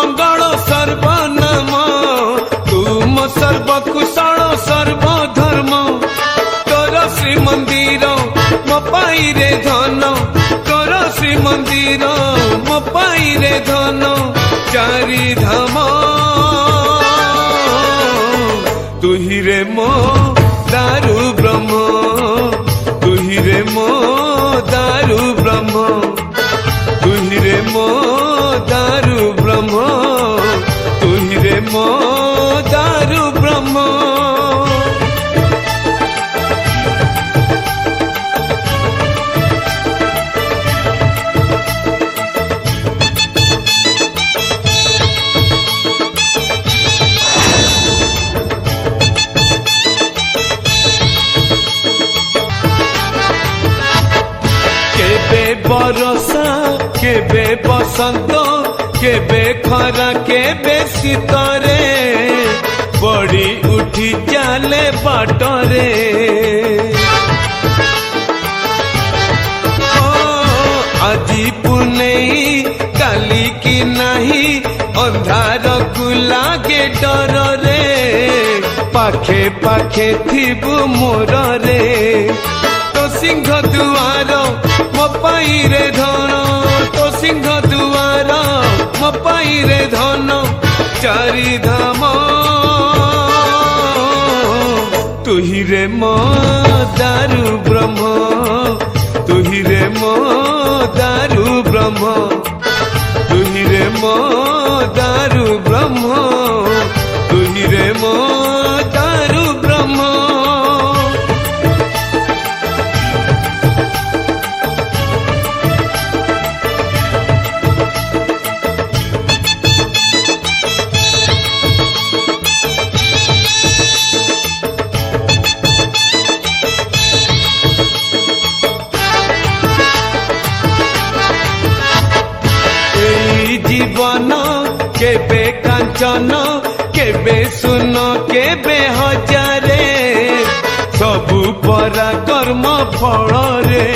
मंगल सर्वनाम तुम सर्वकुशल सर्वधर्म तोर श्री मंदिर मो पाई रे धन तोर श्री मंदिर मो पाई रे धन चारि धाम तुहि रे मो दारु ब्रह्म तुहि रे मो दारु ब्रह्म तुहि रे मो दारु ब्रह्म तुहि रे मो दारु ब्रह्म बरसा केबे बसंत केबे खरा केबे शीतरे बड़ी उठी चाले बाटरे आजी पुनेई काली की नहीं अंधार को लागे डर रे पाखे पाखे थिबु मोर रे तो सिंह दुआर मो पाई रे धन तो सिंह दुआर मो पाई रे धन चारि धाम तुहि रे मो दारु ब्रह्म तुहि रे मो दारु ब्रह्म तुहि रे मो दारु ब्रह्म तुहि रे मो दारु ब्रह्म जीवन केबे कांचन केबे सुन केबे हजारे सबु परा कर्म फल रे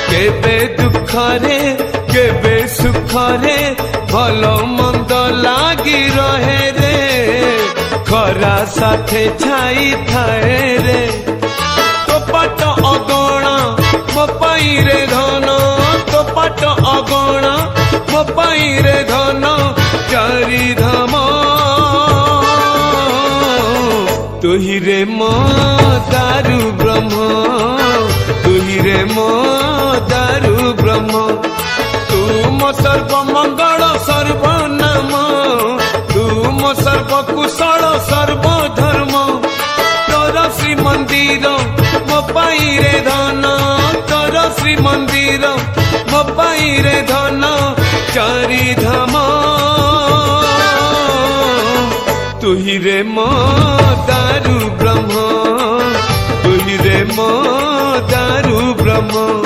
केबे दुख रे केबे सुख रे भल मंद लागी रहे रे खरा साथे छाई थाए रे तो पाट अगणा मो पाई रे धन तो पाट अगणा मो पाई रे धन चारि धाम तुहि रे मो दारु ब्रह्म तुहि रे मो दारु ब्रह्म तुम सर्व मंगल सर्वनाम तुम सर्वकुशल सर्वधर्म तोर श्री मंदिर मो पाई रे धन तोर श्री मंदिर मो पाई रे धन चारि धाम तुहि रे मो दारु ब्रह्म तुहि रे मो दारु ब्रह्म